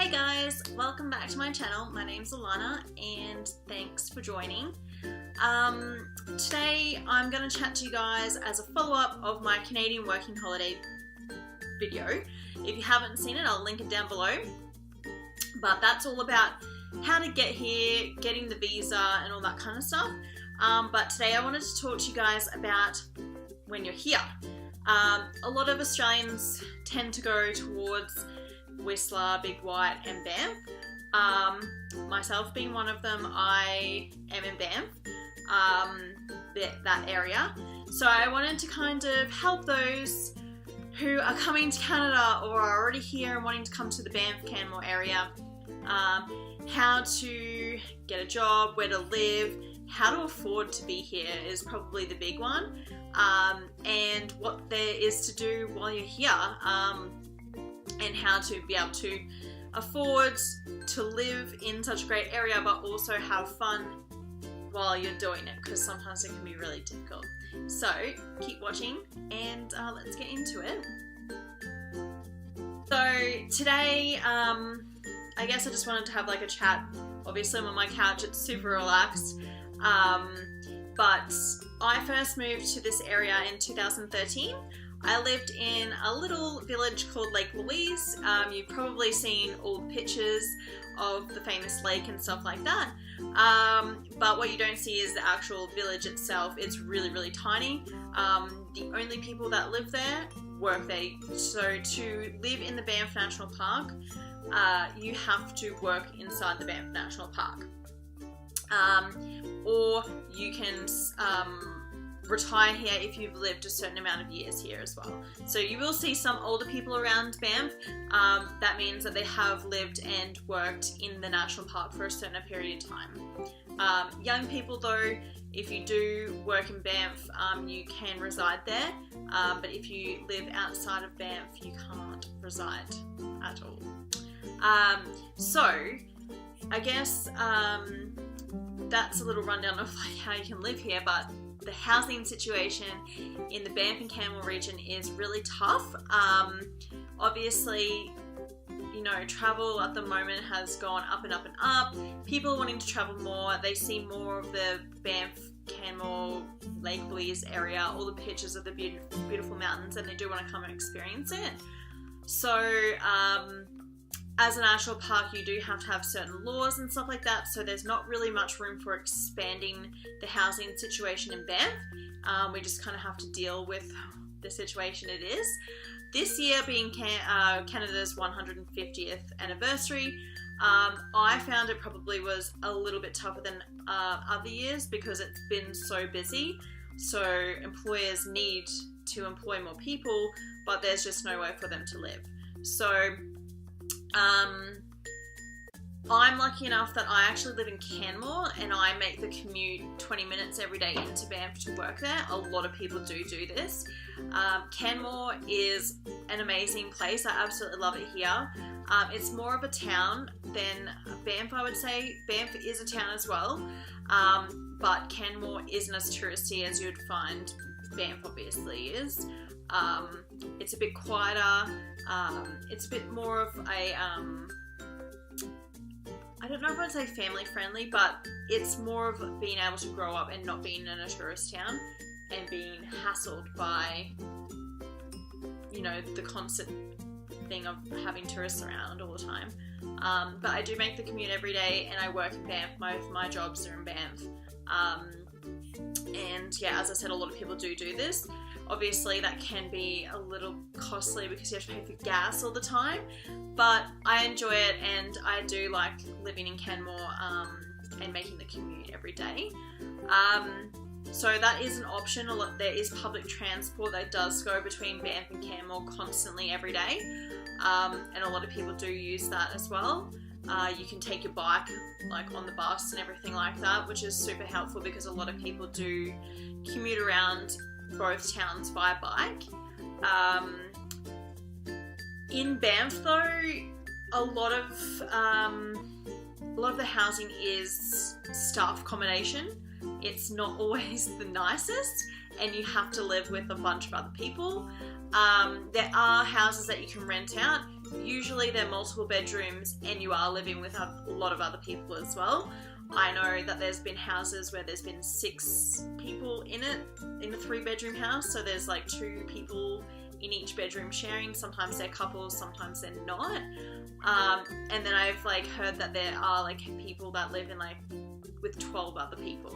Hey guys, welcome back to my channel. My name's Alana and thanks for joining. Today I'm going to chat to you guys as a follow-up of my Canadian working holiday video. If you haven't seen it, I'll link it down below. But that's all about how to get here, getting the visa and all that kind of stuff. But today I wanted to talk to you guys about when you're here. A lot of Australians tend to go towards Whistler, Big White and Banff. Myself being one of them, I am in Banff, that area. So I wanted to kind of help those who are coming to Canada or are already here and wanting to come to the Banff, Canmore area, how to get a job, where to live, how to afford to be here is probably the big one, and what there is to do while you're here, and how to be able to afford to live in such a great area but also have fun while you're doing it, because sometimes it can be really difficult. So keep watching and let's get into it. So today I guess I just wanted to have like a chat. Obviously I'm on my couch, it's super relaxed, but I first moved to this area in 2013. I lived in a little village called Lake Louise. You've probably seen old pictures of the famous lake and stuff like that. But what you don't see is the actual village itself. It's really, really tiny. The only people that live there work there. So to live in the Banff National Park, you have to work inside the Banff National Park. Or you can retire here if you've lived a certain amount of years here as well. So you will see some older people around Banff. That means that they have lived and worked in the national park for a certain period of time. Young people though, if you do work in Banff, you can reside there, but if you live outside of Banff, you can't reside at all. So I guess that's a little rundown of like how you can live here, but the housing situation in the Banff and Canmore region is really tough. Obviously, you know, travel at the moment has gone up and up and up. People are wanting to travel more. They see more of the Banff, Canmore, Lake Louise area, all the pictures of the beautiful mountains, and they do want to come and experience it. So, as a national park, you do have to have certain laws and stuff like that, so there's not really much room for expanding the housing situation in Banff. We just kind of have to deal with the situation it is. This year being Canada's 150th anniversary, I found it probably was a little bit tougher than other years because it's been so busy. So employers need to employ more people, but there's just nowhere for them to live. So I'm lucky enough that I actually live in Canmore and I make the commute 20 minutes every day into Banff to work there. A lot of people do this. Canmore is an amazing place. I absolutely love it here. It's more of a town than Banff, I would say. Banff is a town as well, but Canmore isn't as touristy as you'd find Banff obviously is. It's a bit quieter. It's a bit more of a, I don't know if I'd say family friendly, but it's more of being able to grow up and not being in a tourist town and being hassled by, you know, the constant thing of having tourists around all the time. But I do make the commute every day and I work in Banff. My jobs are in Banff. And yeah, as I said, a lot of people do this. Obviously that can be a little costly because you have to pay for gas all the time, but I enjoy it and I do like living in Canmore and making the commute every day. So that is an option. There is public transport that does go between Banff and Canmore constantly every day, and a lot of people do use that as well. You can take your bike like on the bus and everything like that, which is super helpful because a lot of people do commute around both towns by bike. In Banff though, a lot of the housing is staff accommodation. It's not always the nicest and you have to live with a bunch of other people. There are houses that you can rent out. usually they're multiple bedrooms and you are living with a lot of other people as well. I know that there's been houses where there's been 6 people in it, in a 3-bedroom house, so there's like 2 people in each bedroom sharing. Sometimes they're couples, sometimes they're not. And then I've like heard that there are like people that live in like with 12 other people.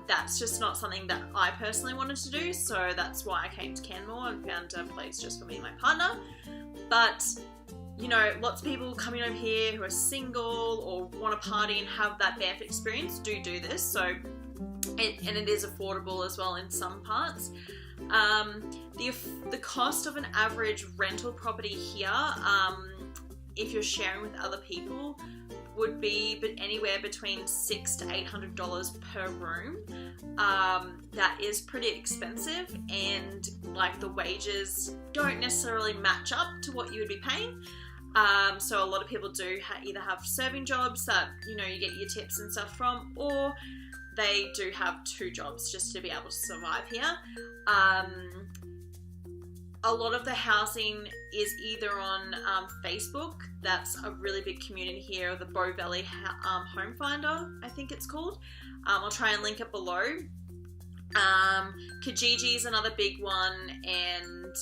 That's just not something that I personally wanted to do, so that's why I came to Canmore and found a place just for me and my partner. But you know, lots of people coming over here who are single or want to party and have that Banff experience do this. So, and it is affordable as well in some parts. The cost of an average rental property here, if you're sharing with other people, would be anywhere between $600 to $800 per room. That is pretty expensive, and like the wages don't necessarily match up to what you would be paying. So a lot of people do either have serving jobs that, you know, you get your tips and stuff from, or they do have 2 jobs just to be able to survive here. A lot of the housing is either on Facebook. That's a really big community here, the Bow Valley Home Finder, I think it's called. I'll try and link it below. Kijiji is another big one, and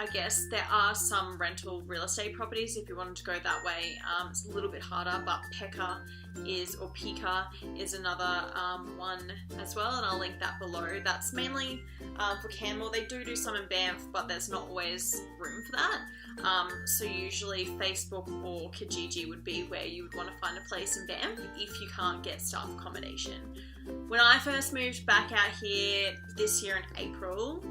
I guess there are some rental real estate properties if you wanted to go that way. It's a little bit harder, but Pika is another one as well, and I'll link that below. That's mainly for Canmore. They do some in Banff, but there's not always room for that. So usually Facebook or Kijiji would be where you would want to find a place in Banff if you can't get staff accommodation. When I first moved back out here this year in April,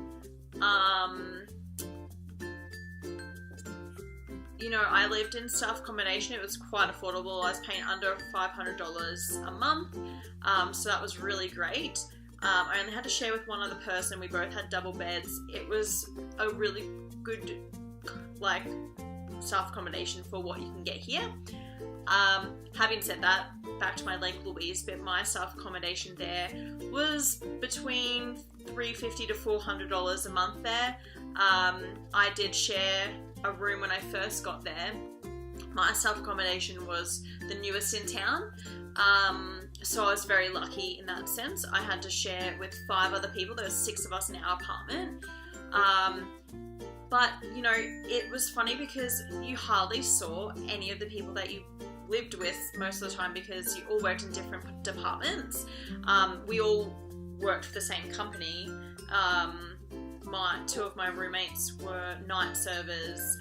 you know, I lived in staff accommodation. It was quite affordable. I was paying under $500 a month, so that was really great. I only had to share with one other person. We both had double beds. It was a really good, like, staff accommodation for what you can get here. Having said that, back to my Lake Louise bit, my staff accommodation there was between $350 to $400 a month there. I did share a room when I first got there. My staff accommodation was the newest in town, so I was very lucky in that sense. I had to share with 5 other people. There were 6 of us in our apartment. But, you know, it was funny because you hardly saw any of the people that you lived with most of the time because you all worked in different departments. We all worked for the same company. 2 of my roommates were night servers.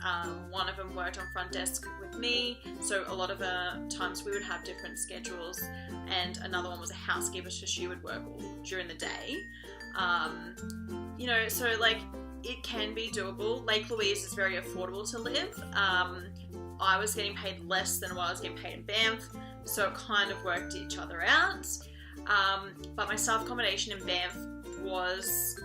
One of them worked on front desk with me, so a lot of times we would have different schedules, and another one was a housekeeper, so she would work all during the day. You know, so like it can be doable. Lake Louise is very affordable to live. I was getting paid less than what I was getting paid in Banff, so it kind of worked each other out. But my staff accommodation in Banff was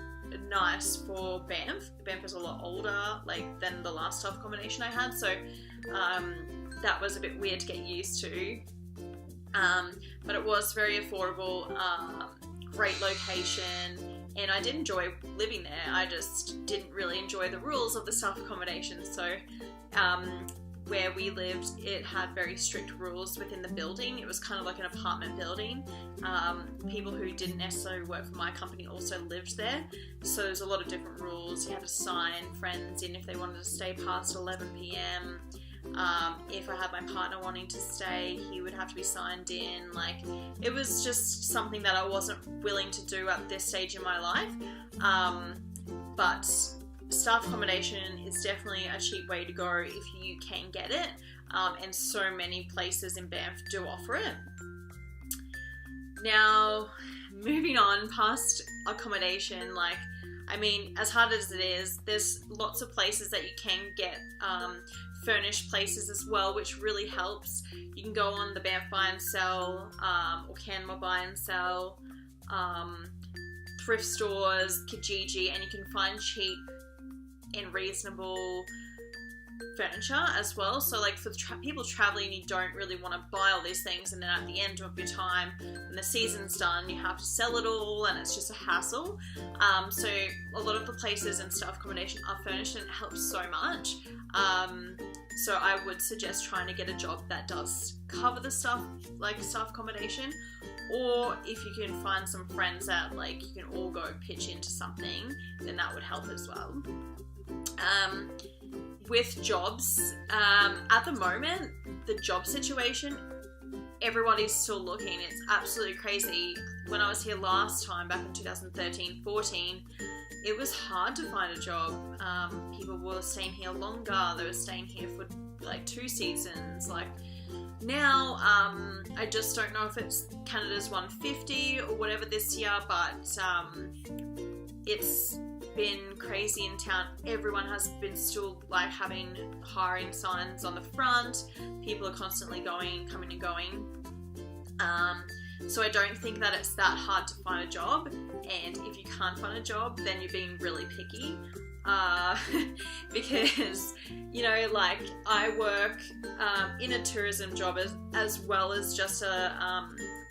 nice for Banff. Banff was a lot older than the last staff accommodation I had, so that was a bit weird to get used to. But it was very affordable, great location, and I did enjoy living there. I just didn't really enjoy the rules of the staff accommodation, so where we lived, it had very strict rules within the building. It was kind of like an apartment building. People who didn't necessarily work for my company also lived there, so there's a lot of different rules. You had to sign friends in if they wanted to stay past 11 p.m. If I had my partner wanting to stay, he would have to be signed in. Like, it was just something that I wasn't willing to do at this stage in my life. But staff accommodation is definitely a cheap way to go if you can get it, and so many places in Banff do offer it. Now, moving on past accommodation, I mean, as hard as it is, there's lots of places that you can get furnished places as well, which really helps. You can go on the Banff Buy and Sell, or Canmore Buy and Sell, thrift stores, Kijiji, and you can find cheap and reasonable furniture as well. So like for people traveling, you don't really want to buy all these things, and then at the end of your time, when the season's done, you have to sell it all, and it's just a hassle. So a lot of the places and staff accommodation are furnished, and it helps so much. So I would suggest trying to get a job that does cover the stuff, like staff accommodation, or if you can find some friends that like you can all go pitch into something, then that would help as well. With jobs, at the moment, the job situation, everybody's still looking. It's absolutely crazy. When I was here last time, back in 2013-14, it was hard to find a job. People were staying here longer. They were staying here for like 2 seasons. Like now, I just don't know if it's Canada's 150 or whatever this year, but it's been crazy in town. Everyone has been still like having hiring signs on the front. People are constantly coming and going. So I don't think that it's that hard to find a job, and if you can't find a job, then you're being really picky. Because, you know, like I work in a tourism job as well as just a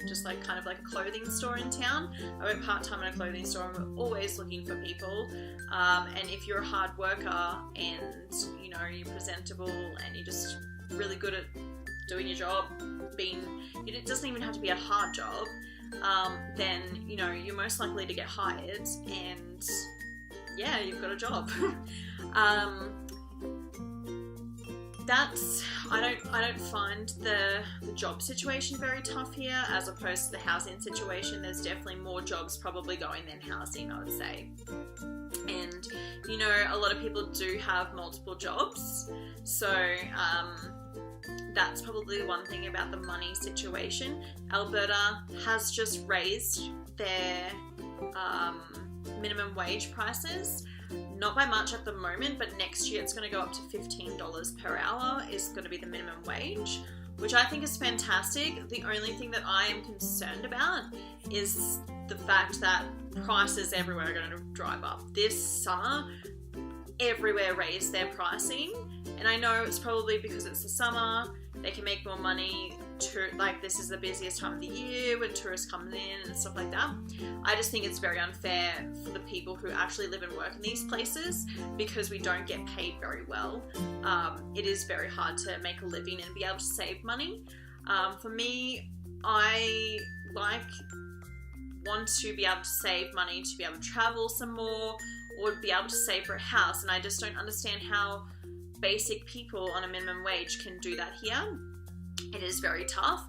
just like kind of like a clothing store in town. I work part-time in a clothing store, and we're always looking for people. And if you're a hard worker and, you know, you're presentable and you're just really good at doing your job, it doesn't even have to be a hard job, then, you know, you're most likely to get hired, and yeah, you've got a job. I don't find the job situation very tough here, as opposed to the housing situation. There's definitely more jobs probably going than housing, I would say. And, you know, a lot of people do have multiple jobs, so that's probably the one thing about the money situation. Alberta has just raised their minimum wage prices. Not by much at the moment, but next year it's going to go up to $15 per hour is going to be the minimum wage, which I think is fantastic. The only thing that I am concerned about is the fact that prices everywhere are going to drive up. This summer, everywhere raised their pricing, and I know it's probably because it's the summer, they can make more money. Like this is the busiest time of the year when tourists come in and stuff like that. I just think it's very unfair for the people who actually live and work in these places, because we don't get paid very well. It is very hard to make a living and be able to save money. For me, I want to be able to save money to be able to travel some more, or be able to save for a house, and I just don't understand how basic people on a minimum wage can do that here. It is very tough.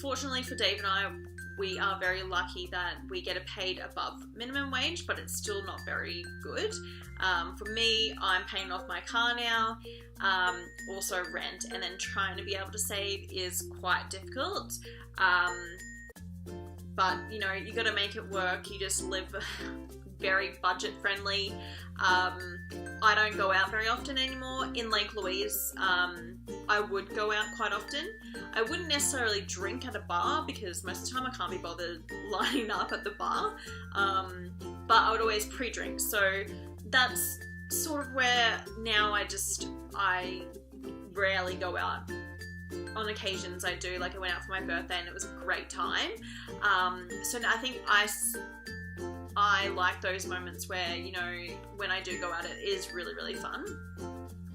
Fortunately for Dave and I, we are very lucky that we get paid above minimum wage, but it's still not very good. For me, I'm paying off my car now, also rent, and then trying to be able to save is quite difficult. But, you know, you got to make it work. You just live very budget friendly. I don't go out very often anymore. In Lake Louise, I would go out quite often. I wouldn't necessarily drink at a bar, because most of the time I can't be bothered lining up at the bar, but I would always pre-drink. So that's sort of where now I rarely go out. On occasions I do, like I went out for my birthday and it was a great time. So I think I like those moments where, you know, when I do go out, it is really, really fun.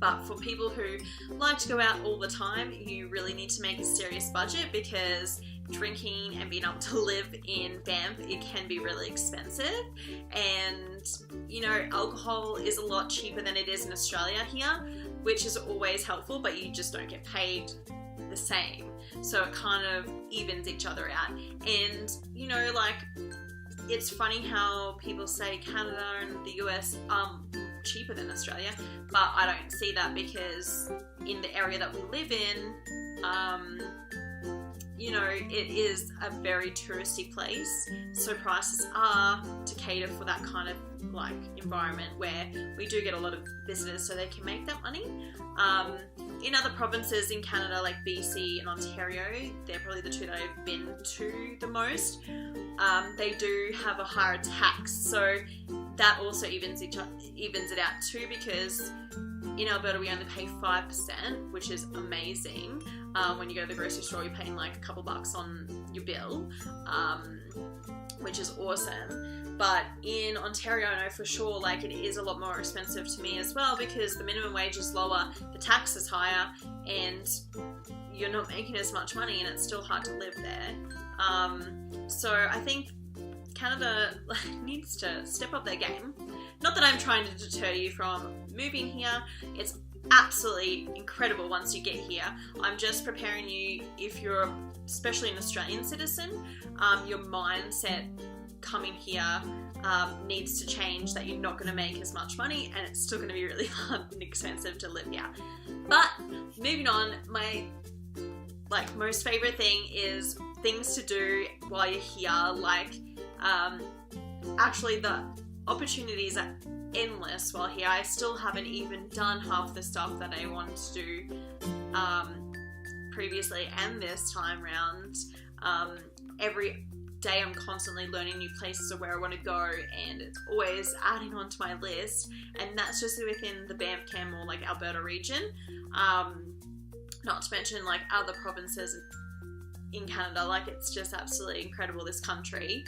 But for people who like to go out all the time, you really need to make a serious budget, because drinking and being able to live in Banff, it can be really expensive. And, you know, alcohol is a lot cheaper than it is in Australia here, which is always helpful, but you just don't get paid the same. So it kind of evens each other out. And, you know, like, it's funny how people say Canada and the US are cheaper than Australia, but I don't see that, because in the area that we live in, you know, it is a very touristy place, so prices are to cater for that kind of like environment where we do get a lot of visitors, so they can make that money. In other provinces in Canada, like BC and Ontario, they're probably the two that I've been to the most. They do have a higher tax, so that also evens it out too, because In Alberta, we only pay 5%, which is amazing. When you go to the grocery store, you're paying like a couple bucks on your bill, which is awesome. But in Ontario, I know for sure, like, it is a lot more expensive to me as well, because the minimum wage is lower, the tax is higher, and you're not making as much money, and it's still hard to live there. So I think Canada needs to step up their game. Not that I'm trying to deter you from moving here. It's absolutely incredible once you get here. I'm just preparing you, if you're especially an Australian citizen, your mindset coming here needs to change, that you're not going to make as much money, and it's still going to be really hard and expensive to live here. But moving on, my most favorite thing is things to do while you're here. Like, actually the opportunities are endless while here. I still haven't even done half the stuff that I wanted to do previously and this time round. Every day I'm constantly learning new places of where I want to go, and it's always adding on to my list, and that's just within the Banff, Canmore, like Alberta region, not to mention like other provinces in Canada. Like, it's just absolutely incredible, this country.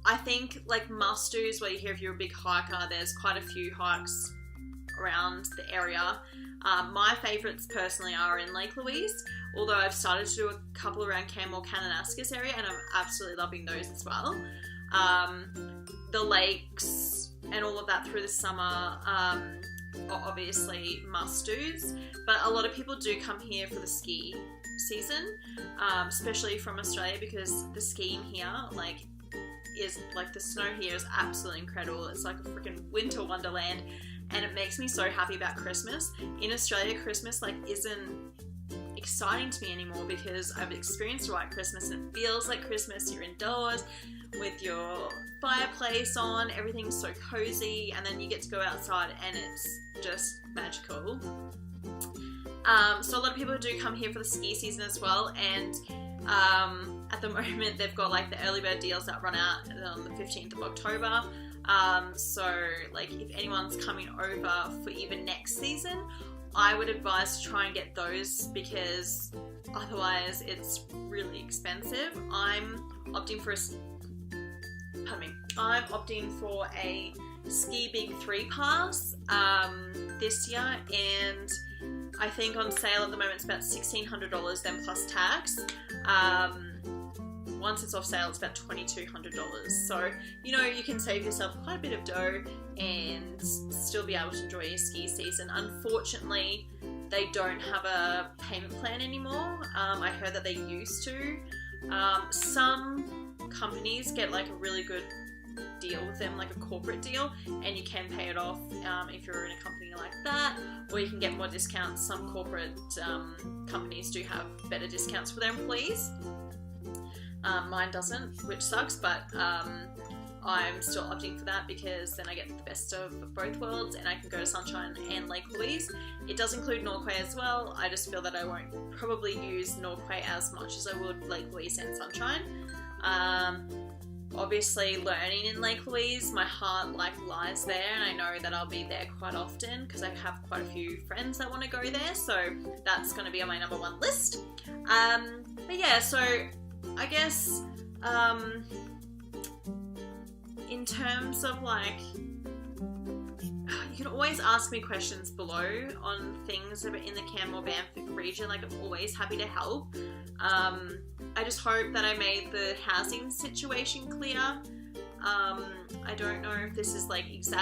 I think like must-dos, where you hear if you're a big hiker, there's quite a few hikes around the area. My favourites personally are in Lake Louise, although I've started to do a couple around Canmore, Kananaskis area, and I'm absolutely loving those as well. The lakes and all of that through the summer are obviously must-dos, but a lot of people do come here for the ski season, especially from Australia, because the skiing here, like, is like, the snow here is absolutely incredible. It's like a freaking winter wonderland, and it makes me so happy about Christmas. In Australia, Christmas like isn't exciting to me anymore, because I've experienced a white Christmas and it feels like Christmas. You're indoors with your fireplace on, everything's so cozy, and then you get to go outside and it's just magical. So a lot of people do come here for the ski season as well, and at the moment they've got like the early bird deals that run out on the 15th of October. So like, if anyone's coming over for even next season, I would advise to try and get those, because otherwise it's really expensive. I'm opting for a Ski Big 3 pass this year, and I think on sale at the moment it's about $1,600 then plus tax. Once it's off sale, it's about $2,200. So, you know, you can save yourself quite a bit of dough and still be able to enjoy your ski season. Unfortunately, they don't have a payment plan anymore. I heard that they used to. Some companies get like a really good deal with them, like a corporate deal, and you can pay it off if you're in a company like that, or you can get more discounts. Some corporate companies do have better discounts for their employees. Mine doesn't, which sucks, but I'm still opting for that, because then I get the best of both worlds and I can go to Sunshine and Lake Louise. It does include Norquay as well. I just feel that I won't probably use Norquay as much as I would Lake Louise and Sunshine. Obviously, learning in Lake Louise, my heart like lies there, and I know that I'll be there quite often because I have quite a few friends that want to go there, so that's going to be on my number one list. But yeah, so I guess in terms of like, you can always ask me questions below on things that are in the Canmore Banff region. Like, I'm always happy to help. I just hope that I made the housing situation clear. I don't know if this is like exactly